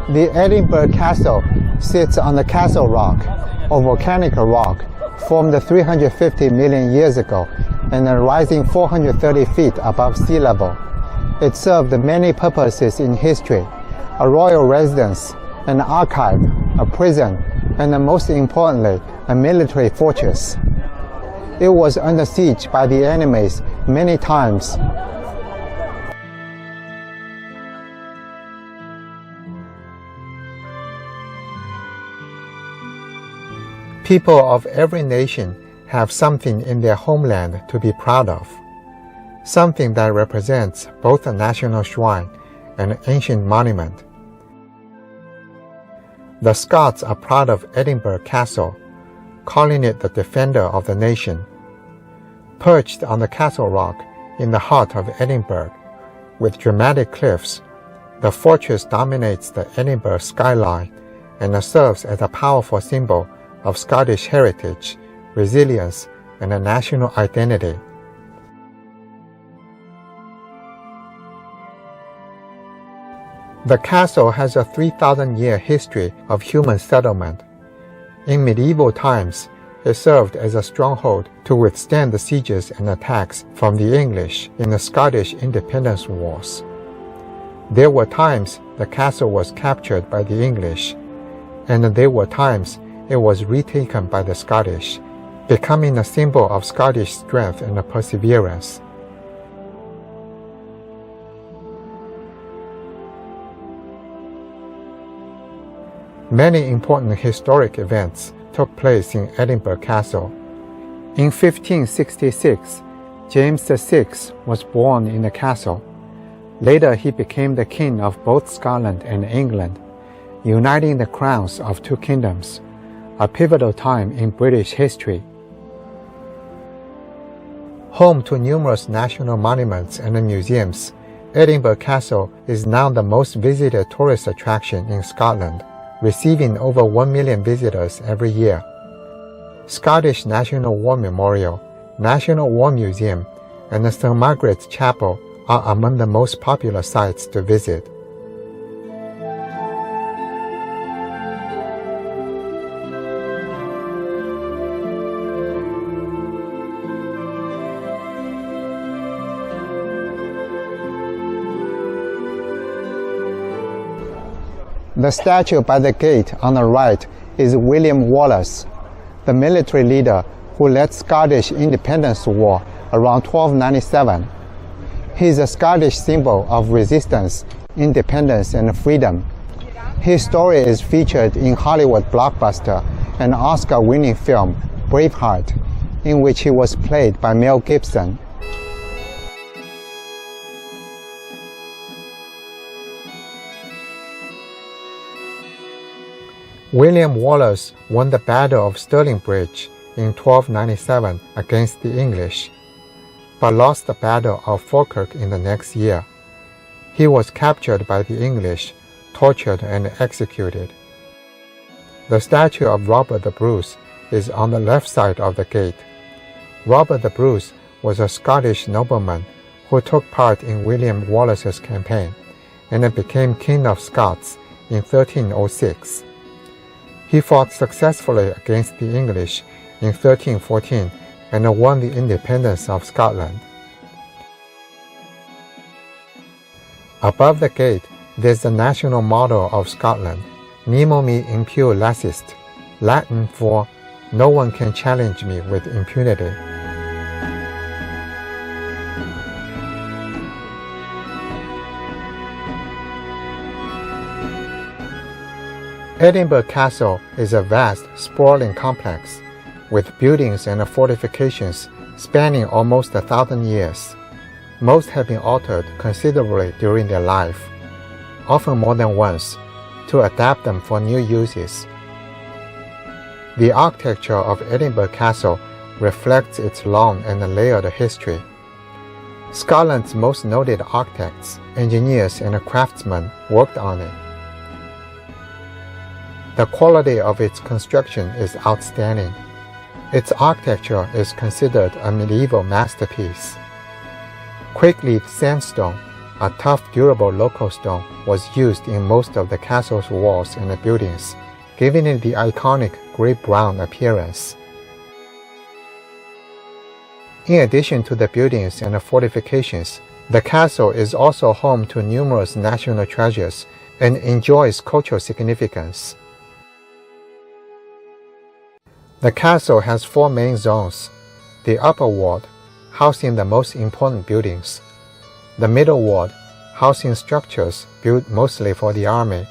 The Edinburgh Castle sits on the Castle Rock, or volcanic rock, formed 350 million years ago and rising 430 feet above sea level. It served many purposes in history: a royal residence, an archive, a prison, and most importantly, a military fortress. It was under siege by the enemies many times. People of every nation have something in their homeland to be proud of, something that represents both a national shrine and an ancient monument. The Scots are proud of Edinburgh Castle, calling it the defender of the nation. Perched on the Castle Rock in the heart of Edinburgh, with dramatic cliffs, the fortress dominates the Edinburgh skyline and serves as a powerful symbol of Scottish heritage, resilience, and a national identity. The castle has a 3,000-year history of human settlement. In medieval times, it served as a stronghold to withstand the sieges and attacks from the English in the Scottish independence wars. There were times the castle was captured by the English, and there were times it was retaken by the Scottish, becoming a symbol of Scottish strength and perseverance. Many important historic events took place in Edinburgh Castle. In 1566, James VI was born in the castle. Later he became the king of both Scotland and England, uniting the crowns of two kingdoms, a pivotal time in British history. Home to numerous national monuments and museums, Edinburgh Castle is now the most visited tourist attraction in Scotland, receiving over 1 million visitors every year. Scottish National War Memorial, National War Museum, and the St. Margaret's Chapel are among the most popular sites to visit. The statue by the gate on the right is William Wallace, the military leader who led Scottish independence war around 1297. He is a Scottish symbol of resistance, independence, and freedom. His story is featured in Hollywood blockbuster and Oscar-winning film Braveheart, in which he was played by Mel Gibson. William Wallace won the Battle of Stirling Bridge in 1297 against the English, but lost the Battle of Falkirk in the next year. He was captured by the English, tortured and executed. The statue of Robert the Bruce is on the left side of the gate. Robert the Bruce was a Scottish nobleman who took part in William Wallace's campaign and became King of Scots in 1306. He fought successfully against the English in 1314 and won the independence of Scotland. Above the gate, there's the national motto of Scotland, Nemo me impio lasist, Latin for "No one can challenge me with impunity." Edinburgh Castle is a vast, sprawling complex with buildings and fortifications spanning almost 1,000 years. Most have been altered considerably during their life, often more than once, to adapt them for new uses. The architecture of Edinburgh Castle reflects its long and layered history. Scotland's most noted architects, engineers, and craftsmen worked on it. The quality of its construction is outstanding. Its architecture is considered a medieval masterpiece. Quake-leaf sandstone, a tough, durable local stone, was used in most of the castle's walls and buildings, giving it the iconic gray-brown appearance. In addition to the buildings and fortifications, the castle is also home to numerous national treasures and enjoys cultural significance. The castle has 4 main zones: the upper ward, housing the most important buildings; the middle ward, housing structures built mostly for the army;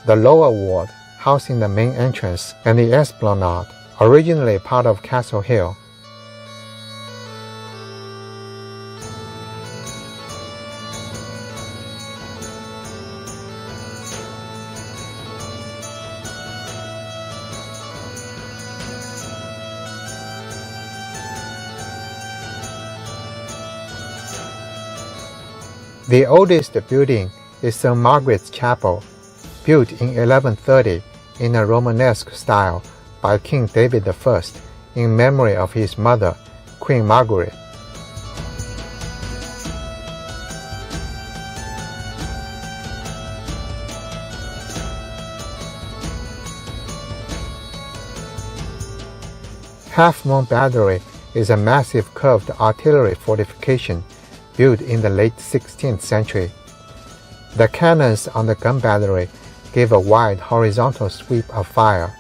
the lower ward, housing the main entrance and the esplanade, originally part of Castle Hill. The oldest building is St. Margaret's Chapel, built in 1130 in a Romanesque style by King David I in memory of his mother, Queen Margaret. Half Moon Battery is a massive curved artillery fortification built in the late 16th century. The cannons on the gun battery gave a wide horizontal sweep of fire.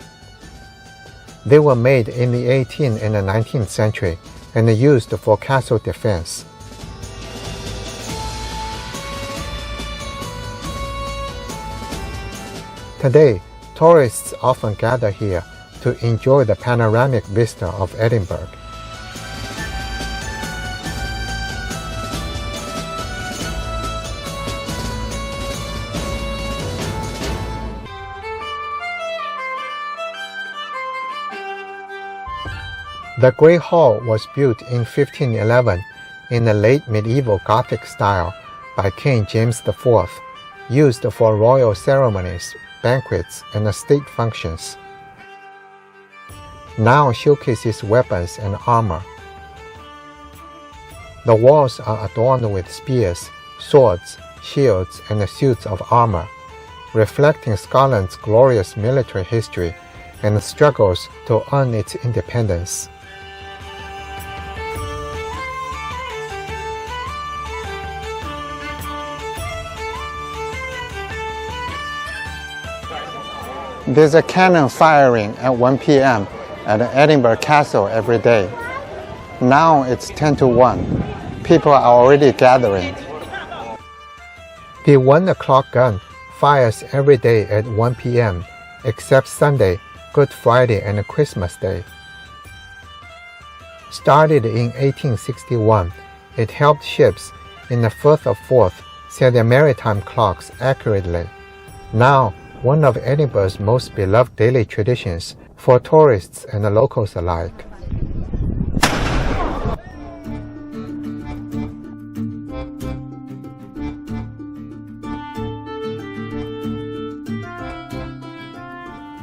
They were made in the 18th and the 19th century and used for castle defense. Today, tourists often gather here to enjoy the panoramic vista of Edinburgh. The Great Hall was built in 1511 in the late medieval Gothic style by King James IV, used for royal ceremonies, banquets, and state functions. Now showcases weapons and armor. The walls are adorned with spears, swords, shields, and suits of armor, reflecting Scotland's glorious military history and struggles to earn its independence. There's a cannon firing at 1 p.m. at Edinburgh Castle every day. Now it's 10 to 1. People are already gathering. The 1 o'clock gun fires every day at 1 p.m. except Sunday, Good Friday, and Christmas Day. Started in 1861, it helped ships in the Firth of Forth set their maritime clocks accurately. Now, one of Edinburgh's most beloved daily traditions for tourists and locals alike.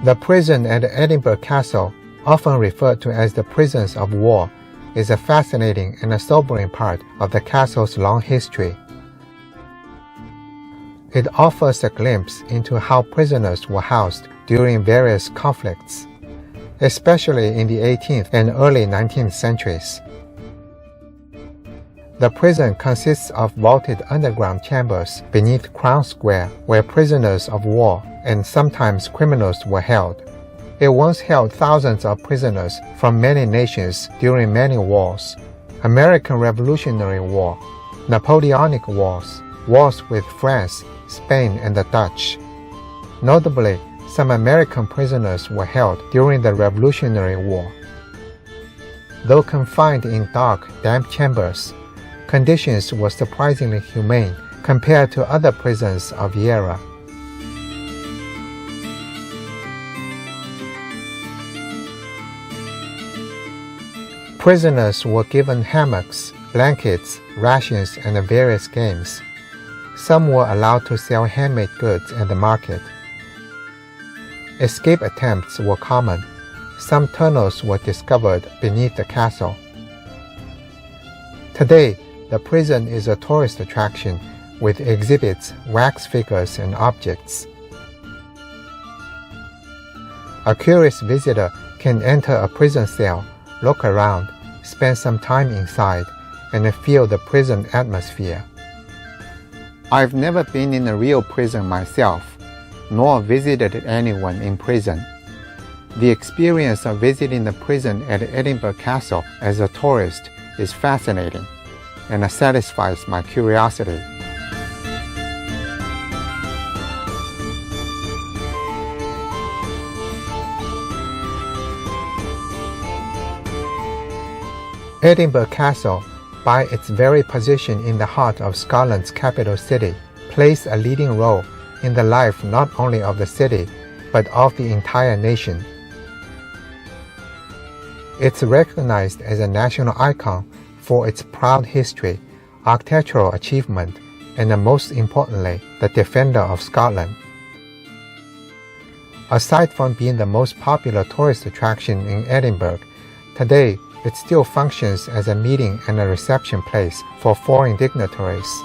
The prison at Edinburgh Castle, often referred to as the prisons of war, is a fascinating and a sobering part of the castle's long history. It offers a glimpse into how prisoners were housed during various conflicts, especially in the 18th and early 19th centuries. The prison consists of vaulted underground chambers beneath Crown Square where prisoners of war and sometimes criminals were held. It once held thousands of prisoners from many nations during many wars: American Revolutionary War, Napoleonic Wars, wars with France, Spain, and the Dutch. Notably, some American prisoners were held during the Revolutionary War. Though confined in dark, damp chambers, conditions were surprisingly humane compared to other prisons of the era. Prisoners were given hammocks, blankets, rations, and various games. Some were allowed to sell handmade goods at the market. Escape attempts were common. Some tunnels were discovered beneath the castle. Today, the prison is a tourist attraction with exhibits, wax figures, and objects. A curious visitor can enter a prison cell, look around, spend some time inside, and feel the prison atmosphere. I've never been in a real prison myself, nor visited anyone in prison. The experience of visiting the prison at Edinburgh Castle as a tourist is fascinating and satisfies my curiosity. Edinburgh Castle, by its very position in the heart of Scotland's capital city, plays a leading role in the life not only of the city, but of the entire nation. It's recognized as a national icon for its proud history, architectural achievement, and most importantly, the defender of Scotland. Aside from being the most popular tourist attraction in Edinburgh, today it still functions as a meeting and a reception place for foreign dignitaries.